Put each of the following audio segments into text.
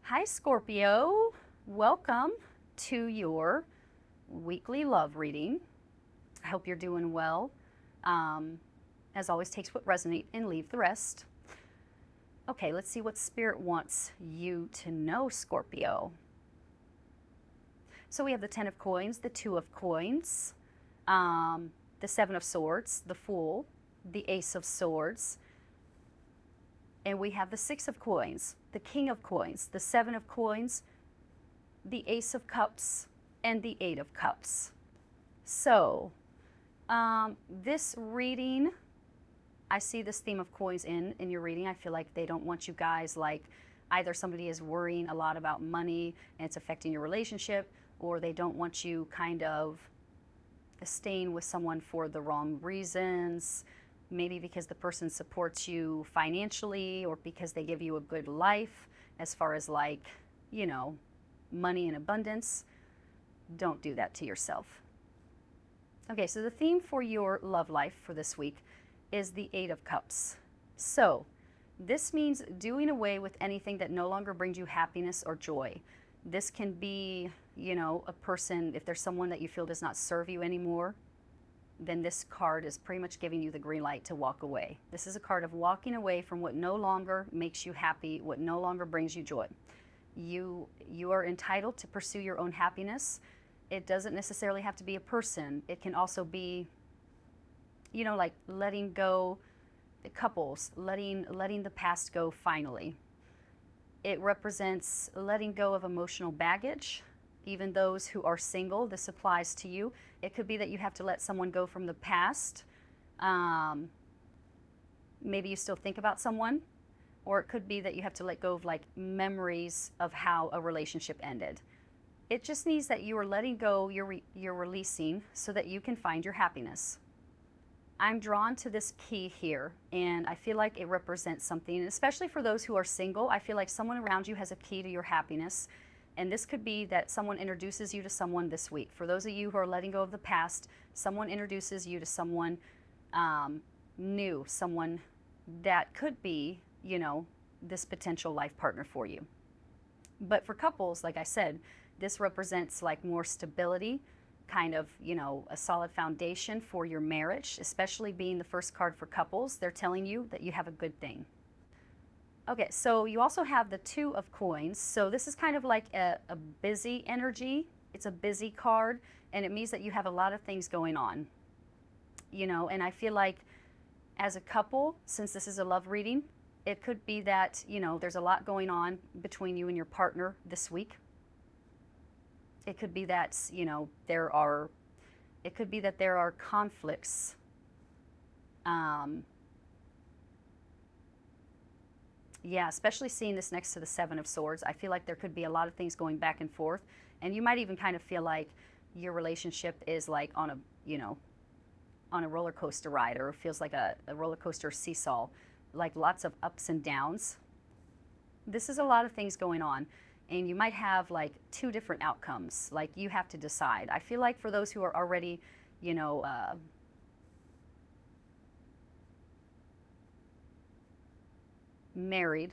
Hi, Scorpio. Welcome to your weekly love reading. I hope you're doing well. As always, take what resonates and leave the rest. Okay, let's see what Spirit wants you to know, Scorpio. So we have the 10 of coins, the 2 of coins, the 7 of swords, the Fool, the Ace of swords, and we have the 6 of coins, the King of coins, the 7 of coins, the Ace of cups, and the 8 of cups. So this reading, I see this theme of coins in your reading. I feel like they don't want you guys, like either somebody is worrying a lot about money and it's affecting your relationship, or they don't want you kind of staying with someone for the wrong reasons, maybe because the person supports you financially or because they give you a good life as far as like, you know, money and abundance. Don't do that to yourself. Okay, so the theme for your love life for this week is the 8 of cups. So this means doing away with anything that no longer brings you happiness or joy. This can be, you know, a person, if there's someone that you feel does not serve you anymore, then this card is pretty much giving you the green light to walk away. This is a card of walking away from what no longer makes you happy, what no longer brings you joy. You are entitled to pursue your own happiness. It doesn't necessarily have to be a person. It can also be, you know, like letting go, couples, letting the past go finally. It represents letting go of emotional baggage. Even those who are single, this applies to you. It could be that you have to let someone go from the past. Maybe you still think about someone, or it could be that you have to let go of like memories of how a relationship ended. It just means that you are letting go, you're releasing so that you can find your happiness. I'm drawn to this key here, and I feel like it represents something, especially for those who are single. I feel like someone around you has a key to your happiness, and this could be that someone introduces you to someone this week. For those of you who are letting go of the past, someone introduces you to someone new, someone that could be, you know, this potential life partner for you. But for couples, like I said, this represents like more stability, kind of, you know, a solid foundation for your marriage, especially being the first card for couples. They're telling you that you have a good thing. Okay, so you also have the 2 of coins. So this is kind of like a busy energy. It's a busy card, and it means that you have a lot of things going on, you know, and I feel like as a couple, since this is a love reading, it could be that, you know, there's a lot going on between you and your partner this week. It could be that, you know, there are conflicts. Yeah, especially seeing this next to the 7 of swords. I feel like there could be a lot of things going back and forth. And you might even kind of feel like your relationship is like on a, you know, on a roller coaster ride, or feels like a roller coaster seesaw, like lots of ups and downs. This is a lot of things going on. And you might have like 2 different outcomes. Like you have to decide. I feel like for those who are already, you know, married,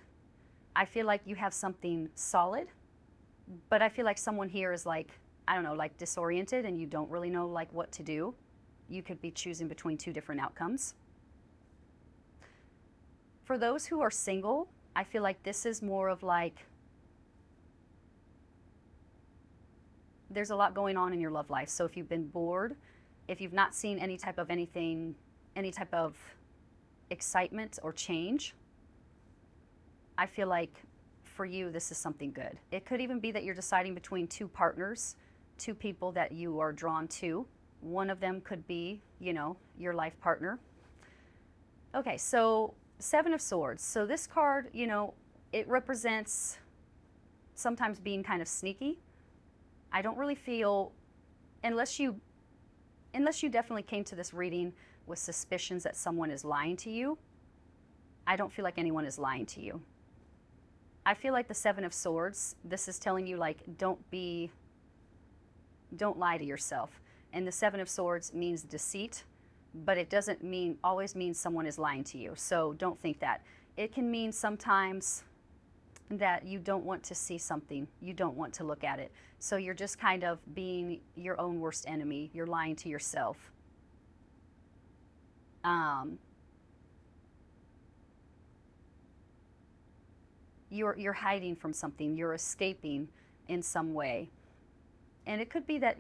I feel like you have something solid. But I feel like someone here is like, I don't know, like disoriented, and you don't really know like what to do. You could be choosing between 2 different outcomes. For those who are single, I feel like this is more of like, there's a lot going on in your love life. So if you've been bored, if you've not seen any type of excitement or change, I feel like for you, this is something good. It could even be that you're deciding between 2 partners, 2 people that you are drawn to. One of them could be, you know, your life partner. Okay, so 7 of swords. So this card, you know, it represents sometimes being kind of sneaky. I don't really feel, unless you definitely came to this reading with suspicions that someone is lying to you, I don't feel like anyone is lying to you. I feel like the 7 of swords, this is telling you like, don't lie to yourself. And the 7 of swords means deceit, but it doesn't always mean someone is lying to you. So don't think that. It can mean sometimes that you don't want to see something, you don't want to look at it. So you're just kind of being your own worst enemy. You're lying to yourself. You're hiding from something. You're escaping in some way. And it could be that,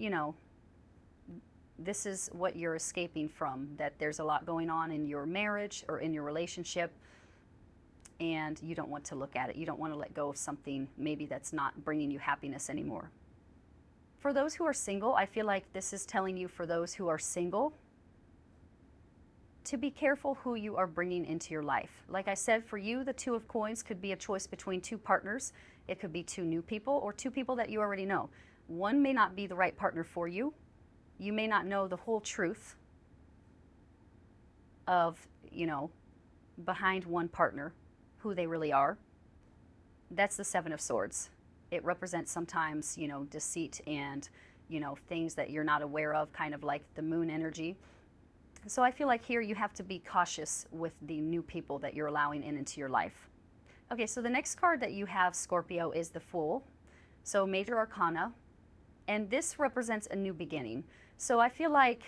this is what you're escaping from, that there's a lot going on in your marriage or in your relationship, and you don't want to look at it. You don't want to let go of something maybe that's not bringing you happiness anymore. For those who are single, I feel like this is telling you, for those who are single, to be careful who you are bringing into your life. Like I said, for you, the Two of Coins could be a choice between two partners. It could be two new people or two people that you already know. One may not be the right partner for you. You may not know the whole truth of, behind one partner, who they really are. That's the Seven of Swords. It represents sometimes, deceit and, things that you're not aware of, kind of like the moon energy. So I feel like here you have to be cautious with the new people that you're allowing into your life. Okay, so the next card that you have, Scorpio, is the Fool. So Major Arcana. And this represents a new beginning. So I feel like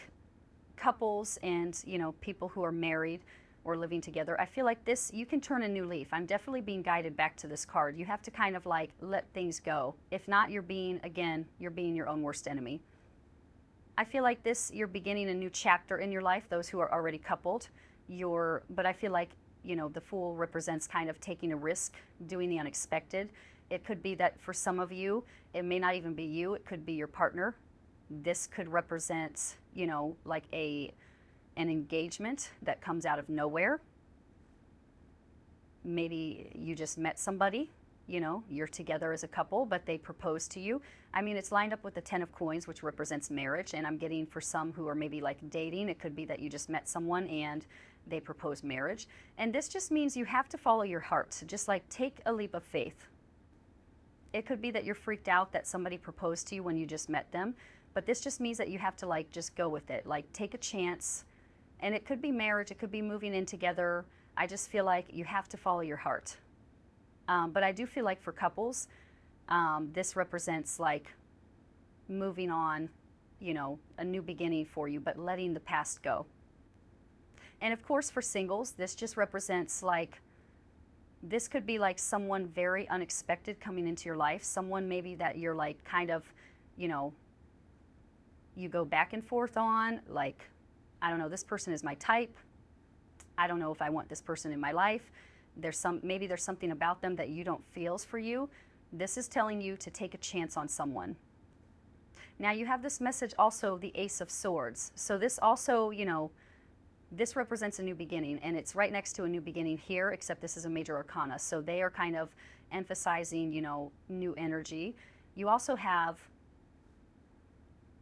couples and, people who are married or living together, I feel like this, you can turn a new leaf. I'm definitely being guided back to this card. You have to kind of like let things go. If not, you're being your own worst enemy. I feel like this, you're beginning a new chapter in your life, those who are already coupled. But I feel like, the Fool represents kind of taking a risk, doing the unexpected. It could be that for some of you, it may not even be you, it could be your partner. This could represent, like an engagement that comes out of nowhere. Maybe you just met somebody, you're together as a couple, but they propose to you. I mean, it's lined up with the Ten of Coins, which represents marriage, and I'm getting for some who are maybe like dating, it could be that you just met someone and they propose marriage. And this just means you have to follow your heart. So just like take a leap of faith. It could be that you're freaked out that somebody proposed to you when you just met them, but this just means that you have to like just go with it, like take a chance. And it could be marriage, it could be moving in together. I just feel like you have to follow your heart. But I do feel like for couples, this represents like moving on, a new beginning for you, but letting the past go. And of course for singles, this just represents like, this could be like someone very unexpected coming into your life, someone maybe that you're like kind of, you go back and forth on, like, I don't know, this person is my type. I don't know if I want this person in my life. Maybe there's something about them that you don't feel's for you. This is telling you to take a chance on someone. Now you have this message also, the Ace of Swords. So this also, this represents a new beginning, and it's right next to a new beginning here, except this is a Major Arcana. So they are kind of emphasizing, new energy. You also have,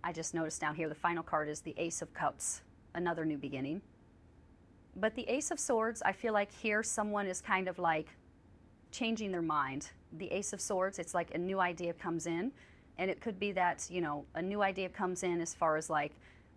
I just noticed down here, the final card is the Ace of Cups, another new beginning. But the Ace of Swords, I feel like here someone is kind of like changing their mind. The Ace of Swords, it's like a new idea comes in, and it could be that, a new idea comes in as far as like,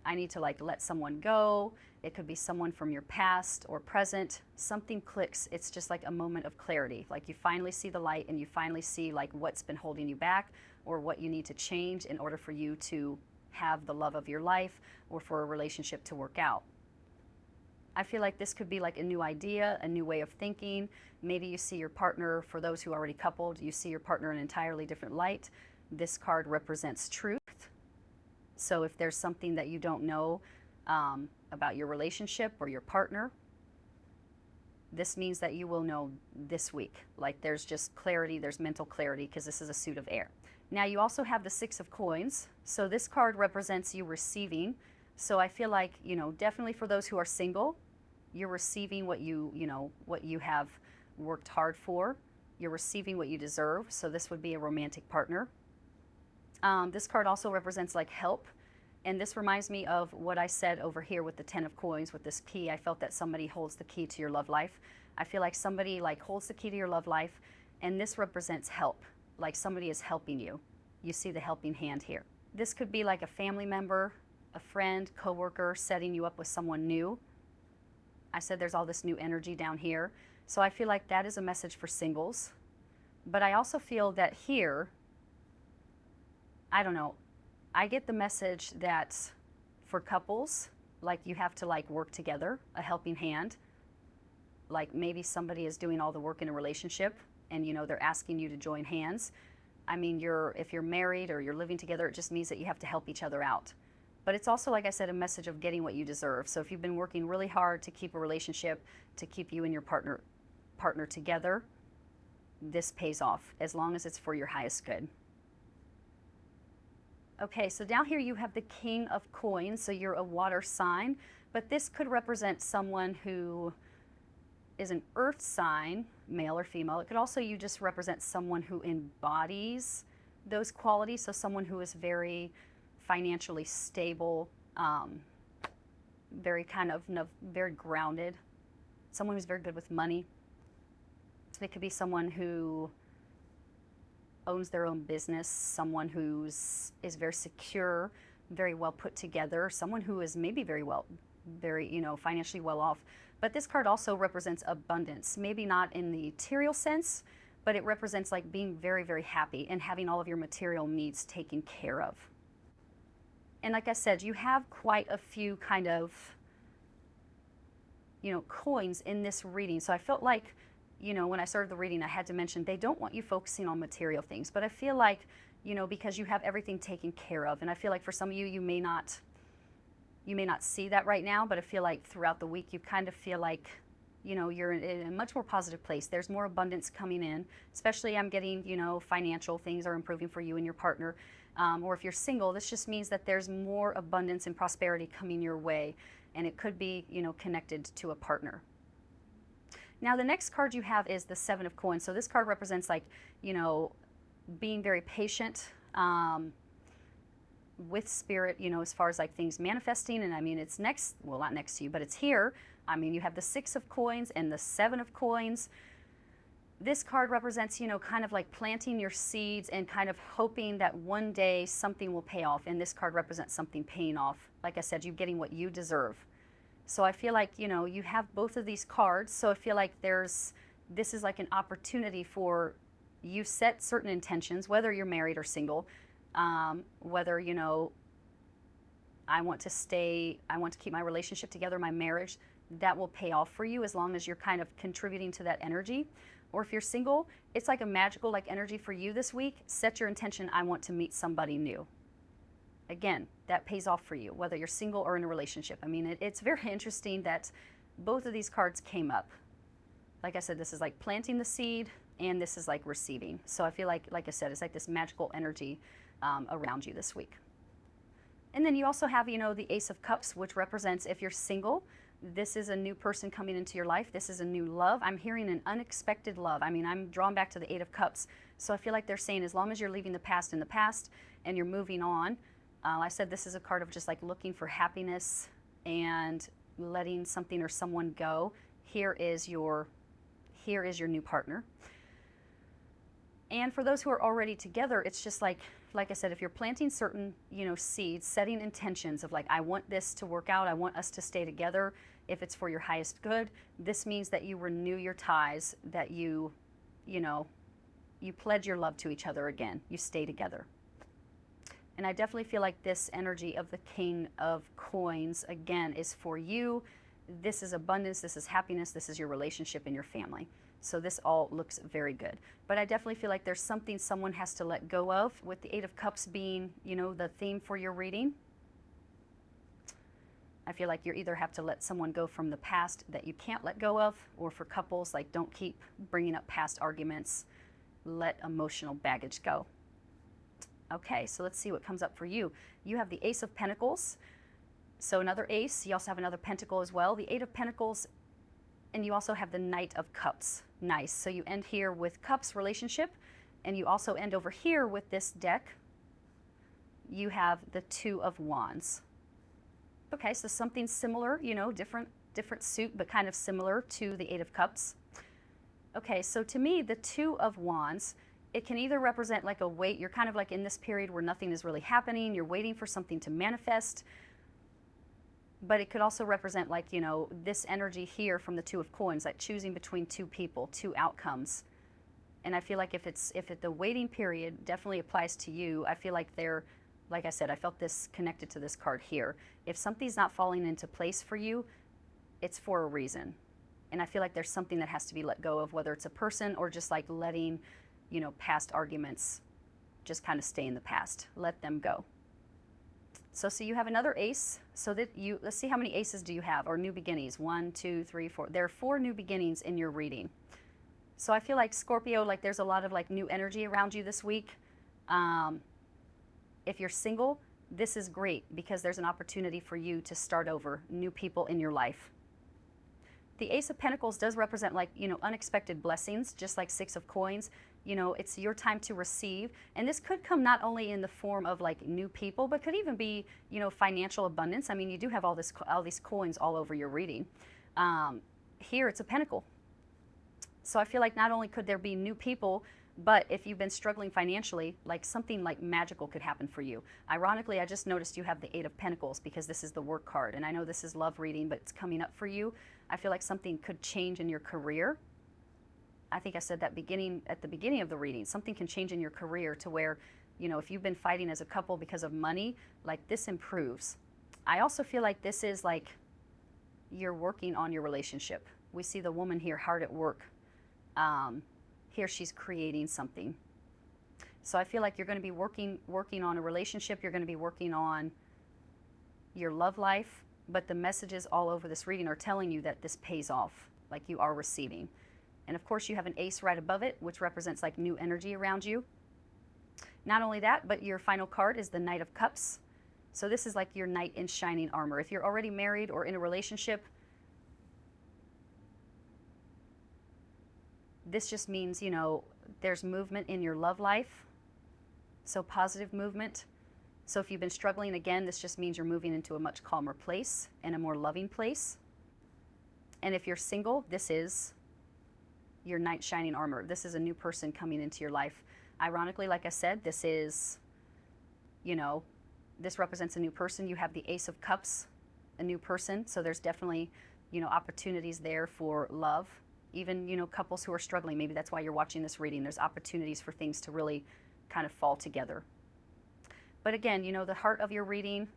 I need to like let someone go. It could be someone from your past or present. Something clicks. It's just like a moment of clarity. Like you finally see the light and you finally see like what's been holding you back or what you need to change in order for you to have the love of your life or for a relationship to work out. I feel like this could be like a new idea, a new way of thinking. Maybe you see your partner, for those who are already coupled, you see your partner in an entirely different light. This card represents truth. So if there's something that you don't know about your relationship or your partner, this means that you will know this week. Like there's just clarity, there's mental clarity, because this is a suit of air. Now you also have the Six of Coins. So this card represents you receiving. So I feel like, definitely for those who are single, you're receiving what what you have worked hard for. You're receiving what you deserve. So this would be a romantic partner. This card also represents like help. And this reminds me of what I said over here with the Ten of Coins, with this key. I felt that somebody holds the key to your love life. I feel like somebody like holds the key to your love life, and this represents help. Like somebody is helping you. You see the helping hand here. This could be like a family member, a friend, coworker, setting you up with someone new. I said there's all this new energy down here. So I feel like that is a message for singles. But I also feel that here, I don't know, I get the message that for couples, like you have to like work together, a helping hand. Like maybe somebody is doing all the work in a relationship and you know they're asking you to join hands. I mean, if you're married or you're living together, it just means that you have to help each other out. But it's also, like I said, a message of getting what you deserve. So if you've been working really hard to keep a relationship, to keep you and your partner together, this pays off as long as it's for your highest good. Okay, so down here you have the King of Coins, so you're a water sign, but this could represent someone who is an earth sign, male or female. It could also, you just represent someone who embodies those qualities, so someone who is very financially stable, very kind of very grounded, someone who's very good with money. So it could be someone who owns their own business, someone is very secure, very well put together, someone who is maybe very financially well off. But this card also represents abundance, maybe not in the material sense, but it represents like being very, very happy and having all of your material needs taken care of. And like I said, you have quite a few kind of, coins in this reading. So I felt like, when I started the reading, I had to mention they don't want you focusing on material things. But I feel like, because you have everything taken care of, and I feel like for some of you, you may not see that right now, but I feel like throughout the week, you kind of feel like, you're in a much more positive place. There's more abundance coming in, especially I'm getting, financial things are improving for you and your partner. Or if you're single, this just means that there's more abundance and prosperity coming your way. And it could be, connected to a partner. Now, the next card you have is the Seven of Coins. So this card represents like, being very patient with spirit, as far as like things manifesting. And I mean, it's not next to you, but it's here. I mean, you have the Six of Coins and the Seven of Coins. This card represents, kind of like planting your seeds and kind of hoping that one day something will pay off. And this card represents something paying off. Like I said, you're getting what you deserve. So I feel like, you have both of these cards. So I feel like this is like an opportunity for you set certain intentions, whether you're married or single, whether, I want to keep my relationship together, my marriage, that will pay off for you as long as you're kind of contributing to that energy. Or if you're single, it's like a magical energy for you this week. Set your intention, I want to meet somebody new. Again, that pays off for you, whether you're single or in a relationship. I mean, it's very interesting that both of these cards came up. Like I said, this is like planting the seed, and this is like receiving. So I feel like I said, it's like this magical energy around you this week. And then you also have, the Ace of Cups, which represents if you're single, this is a new person coming into your life. This is a new love. I'm hearing an unexpected love. I mean, I'm drawn back to the Eight of Cups. So I feel like they're saying as long as you're leaving the past in the past and you're moving on, I said this is a card of just like looking for happiness and letting something or someone go. Here is your new partner. And for those who are already together, it's just like I said, if you're planting certain, seeds, setting intentions of like, I want this to work out, I want us to stay together, if it's for your highest good, this means that you renew your ties, that you pledge your love to each other again, you stay together. And I definitely feel like this energy of the King of Coins, again, is for you. This is abundance, this is happiness, this is your relationship and your family. So this all looks very good. But I definitely feel like there's something someone has to let go of, with the Eight of Cups being, the theme for your reading. I feel like you either have to let someone go from the past that you can't let go of, or for couples, like don't keep bringing up past arguments. Let emotional baggage go. Okay, so let's see what comes up for you. You have the Ace of Pentacles. So another ace. You also have another pentacle as well. The Eight of Pentacles. And you also have the Knight of Cups. Nice. So you end here with Cups, relationship. And you also end over here with this deck. You have the Two of Wands. Okay, so something similar, different suit, but kind of similar to the Eight of Cups. Okay, so to me, the Two of Wands, it can either represent like a wait. You're kind of like in this period where nothing is really happening. You're waiting for something to manifest. But it could also represent like, this energy here from the Two of Coins, like choosing between two people, two outcomes. And I feel like if the waiting period definitely applies to you, I feel like like I said, I felt this connected to this card here. If something's not falling into place for you, it's for a reason. And I feel like there's something that has to be let go of, whether it's a person or just like letting, past arguments just kind of stay in the past. Let them go. So you have another ace. So let's see how many aces do you have, or new beginnings. 1, 2, 3, 4. There are 4 new beginnings in your reading. So I feel like Scorpio, like there's a lot of like new energy around you this week. If you're single, this is great because there's an opportunity for you to start over, new people in your life. The Ace of Pentacles does represent like, unexpected blessings, just like 6 of Coins. It's your time to receive. And this could come not only in the form of like new people, but could even be, financial abundance. I mean, you do have all these coins all over your reading. Here it's a pentacle. So I feel like not only could there be new people, but if you've been struggling financially, like something like magical could happen for you. Ironically, I just noticed you have the 8 of Pentacles because this is the work card. And I know this is love reading, but it's coming up for you. I feel like something could change in your career. I think I said that at the beginning of the reading. Something can change in your career to where, if you've been fighting as a couple because of money, like this improves. I also feel like this is like you're working on your relationship. We see the woman here hard at work. Here she's creating something. So I feel like you're going to be working on a relationship. You're going to be working on your love life. But the messages all over this reading are telling you that this pays off, like you are receiving. And of course you have an ace right above it, which represents like new energy around you. Not only that, but your final card is the Knight of Cups. So this is like your knight in shining armor. If you're already married or in a relationship, this just means, there's movement in your love life. So positive movement. So if you've been struggling, again, this just means you're moving into a much calmer place and a more loving place. And if you're single, this is your knight shining armor. This is a new person coming into your life. Ironically, like I said, this is, this represents a new person. You have the Ace of Cups, a new person. So there's definitely, opportunities there for love. Even, couples who are struggling, maybe that's why you're watching this reading. There's opportunities for things to really kind of fall together. But again, the heart of your reading,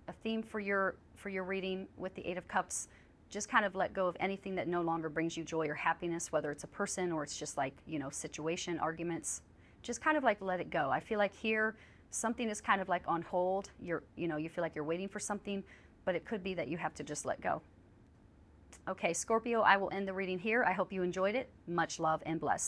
a theme for your reading with the 8 of Cups, just kind of let go of anything that no longer brings you joy or happiness, whether it's a person or it's just like, situation, arguments. Just kind of like let it go. I feel like here, something is kind of like on hold. You feel like you're waiting for something, but it could be that you have to just let go. Okay, Scorpio, I will end the reading here. I hope you enjoyed it. Much love and bless.